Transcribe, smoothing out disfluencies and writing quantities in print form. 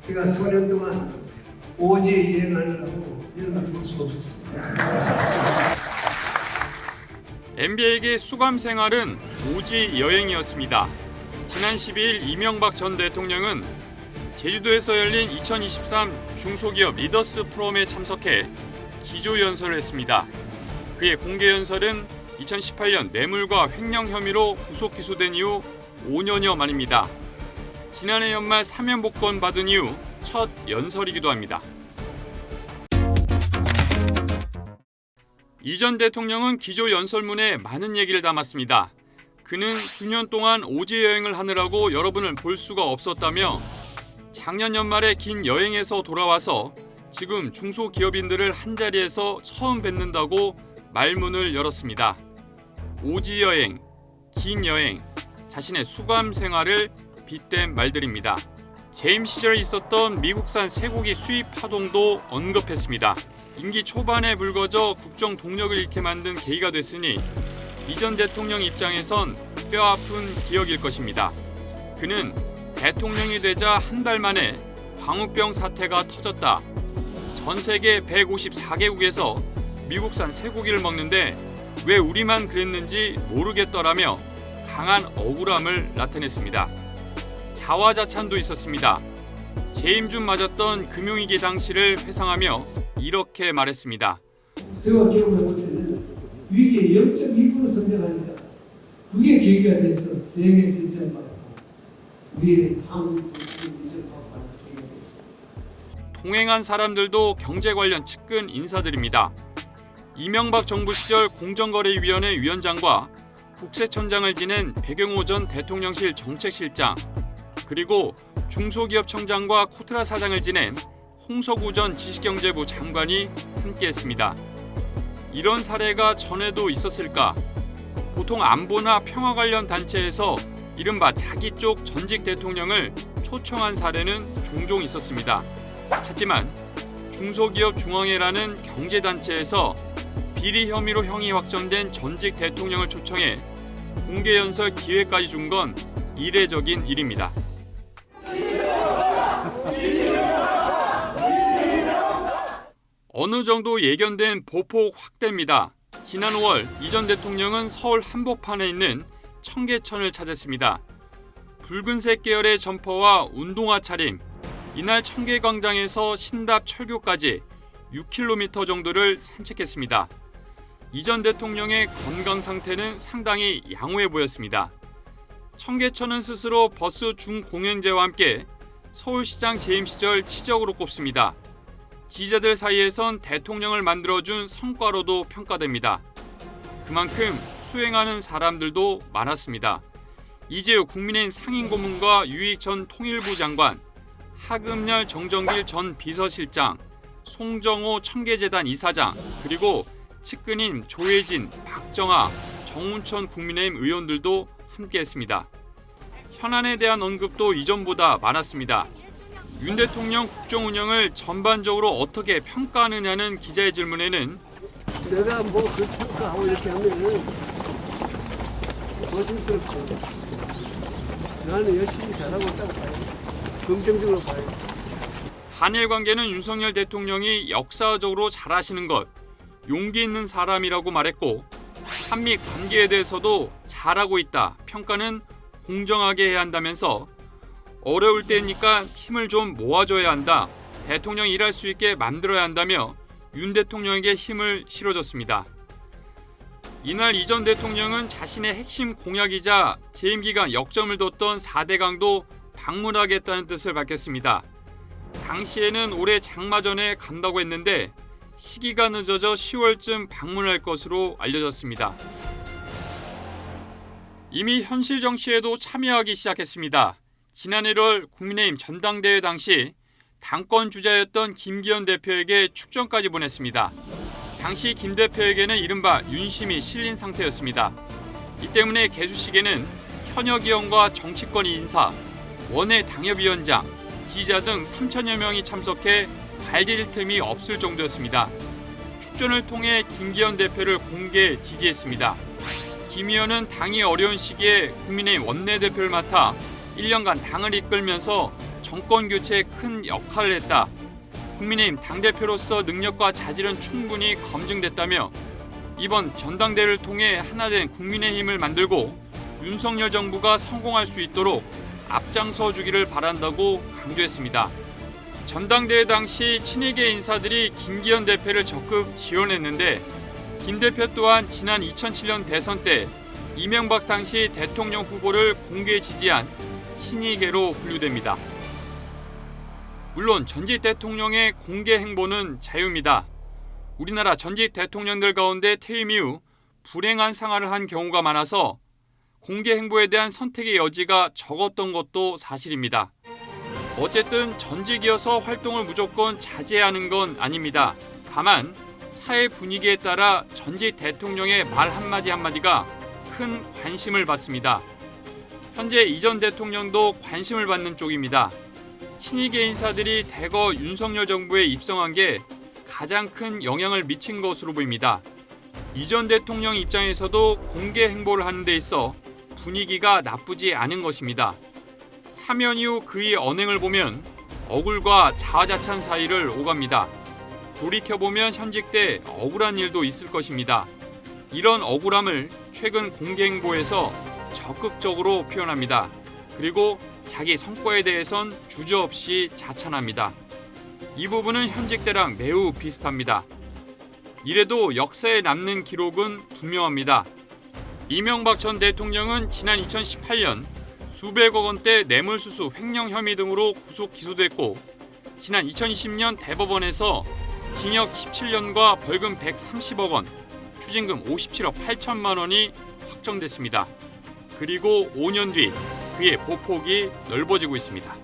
제가 소년 동안 오지에 여행하느라고 연락을 볼 수 없었습니다. MB에게 수감 생활은 오지 여행이었습니다. 지난 12일 이명박 전 대통령은 제주도에서 열린 2023 중소기업 리더스 포럼에 참석해 기조연설을 했습니다. 그의 공개연설은 2018년 뇌물과 횡령 혐의로 구속 기소된 이후 5년여 만입니다. 지난해 연말 사면 복권 받은 이후 첫 연설이기도 합니다. 이 전 대통령은 기조 연설문에 많은 얘기를 담았습니다. 그는 수년 동안 오지 여행을 하느라고 여러분을 볼 수가 없었다며 작년 연말에 긴 여행에서 돌아와서 지금 중소기업인들을 한자리에서 처음 뵙는다고 말문을 열었습니다. 오지 여행, 긴 여행, 자신의 수감 생활을 빗댄 말들입니다. 재임 시절에 있었던 미국산 쇠고기 수입 파동도 언급했습니다. 임기 초반에 불거져 국정 동력을 잃게 만든 계기가 됐으니 이 전 대통령 입장에선 뼈아픈 기억일 것입니다. 그는 대통령이 되자 한 달 만에 광우병 사태가 터졌다. 전 세계 154개국에서 미국산 쇠고기를 먹는데 왜 우리만 그랬는지 모르겠더라며 강한 억울함을 나타냈습니다. 자화자찬도 있었습니다. 재임 중 맞았던 금융위기 당시를 회상하며 이렇게 말했습니다. 제가 기억할 때는 위기에 0.2% 성장하니까 그게 계기가 돼서 세계에서 인정받고 우리의 한국에서 인정받고 하는 계기가 됐습니다. 동행한 사람들도 경제 관련 측근 인사들입니다. 이명박 정부 시절 공정거래위원회 위원장과 국세청장을 지낸 배경호 전 대통령실 정책실장, 그리고 중소기업청장과 코트라 사장을 지낸 홍석우 전 지식경제부 장관이 함께했습니다. 이런 사례가 전에도 있었을까? 보통 안보나 평화 관련 단체에서 이른바 자기 쪽 전직 대통령을 초청한 사례는 종종 있었습니다. 하지만 중소기업 중앙회라는 경제단체에서 비리 혐의로 형이 확정된 전직 대통령을 초청해 공개연설 기회까지 준 건 이례적인 일입니다. 어느 정도 예견된 보폭 확대입니다. 지난 5월 이 전 대통령은 서울 한복판에 있는 청계천을 찾았습니다. 붉은색 계열의 점퍼와 운동화 차림, 이날 청계광장에서 신답 철교까지 6km 정도를 산책했습니다. 이 전 대통령의 건강 상태는 상당히 양호해 보였습니다. 청계천은 스스로 버스 중공행제와 함께 서울시장 재임 시절 치적으로 꼽습니다. 지지자들 사이에선 대통령을 만들어준 성과로도 평가됩니다. 그만큼 수행하는 사람들도 많았습니다. 이재우 국민의힘 상임고문과 유익 전 통일부 장관, 하금열 정정길 전 비서실장, 송정호 청계재단 이사장, 그리고 측근인 조혜진, 박정아, 정운천 국민의힘 의원들도 함께했습니다. 현안에 대한 언급도 이전보다 많았습니다. 윤 대통령 국정 운영을 전반적으로 어떻게 평가하느냐는 기자의 질문에는 내가 그 평가하고 이렇게 하면 조심스럽죠. 나는 열심히 잘하고 있다고 봐요. 긍정적으로 봐요. 한일 관계는 윤석열 대통령이 역사적으로 잘하시는 것, 용기 있는 사람이라고 말했고 한미 관계에 대해서도 잘하고 있다. 평가는 공정하게 해야 한다면서 어려울 때니까 힘을 좀 모아줘야 한다. 대통령이 일할 수 있게 만들어야 한다며 윤 대통령에게 힘을 실어줬습니다. 이날 이 전 대통령은 자신의 핵심 공약이자 재임 기간 역점을 뒀던 4대 강도 방문하겠다는 뜻을 밝혔습니다. 당시에는 올해 장마 전에 간다고 했는데 시기가 늦어져 10월쯤 방문할 것으로 알려졌습니다. 이미 현실 정치에도 참여하기 시작했습니다. 지난 1월 국민의힘 전당대회 당시 당권 주자였던 김기현 대표에게 축전까지 보냈습니다. 당시 김 대표에게는 이른바 윤심이 실린 상태였습니다. 이 때문에 개수식에는 현역 의원과 정치권 인사, 원외 당협위원장, 지지자 등 3천여 명이 참석해 발디딜 틈이 없을 정도였습니다. 축전을 통해 김기현 대표를 공개 지지했습니다. 김 의원은 당이 어려운 시기에 국민의힘 원내대표를 맡아 1년간 당을 이끌면서 정권 교체에 큰 역할을 했다. 국민의힘 당대표로서 능력과 자질은 충분히 검증됐다며 이번 전당대회를 통해 하나된 국민의힘을 만들고 윤석열 정부가 성공할 수 있도록 앞장서 주기를 바란다고 강조했습니다. 전당대회 당시 친이계 인사들이 김기현 대표를 적극 지원했는데 김 대표 또한 지난 2007년 대선 때 이명박 당시 대통령 후보를 공개 지지한 친이계로 분류됩니다. 물론 전직 대통령의 공개 행보는 자유입니다. 우리나라 전직 대통령들 가운데 퇴임 이후 불행한 생활을 한 경우가 많아서 공개 행보에 대한 선택의 여지가 적었던 것도 사실입니다. 어쨌든 전직이어서 활동을 무조건 자제하는 건 아닙니다. 다만 사회 분위기에 따라 전직 대통령의 말 한마디 한마디가 큰 관심을 받습니다. 현재 이 전 대통령도 관심을 받는 쪽입니다. 친이계 인사들이 대거 윤석열 정부에 입성한 게 가장 큰 영향을 미친 것으로 보입니다. 이 전 대통령 입장에서도 공개 행보를 하는 데 있어 분위기가 나쁘지 않은 것입니다. 사면 이후 그의 언행을 보면 억울과 자화자찬 사이를 오갑니다. 돌이켜보면 현직 때 억울한 일도 있을 것입니다. 이런 억울함을 최근 공개 행보에서 적극적으로 표현합니다. 그리고 자기 성과에 대해선 주저없이 자찬합니다. 이 부분은 현직 때랑 매우 비슷합니다. 이래도 역사에 남는 기록은 분명합니다. 이명박 전 대통령은 지난 2018년 수백억 원대 뇌물수수 횡령 혐의 등으로 구속 기소됐고 지난 2020년 대법원에서 징역 17년과 벌금 130억 원, 추징금 57억 8천만 원이 확정됐습니다. 그리고 5년 뒤 그의 보폭이 넓어지고 있습니다.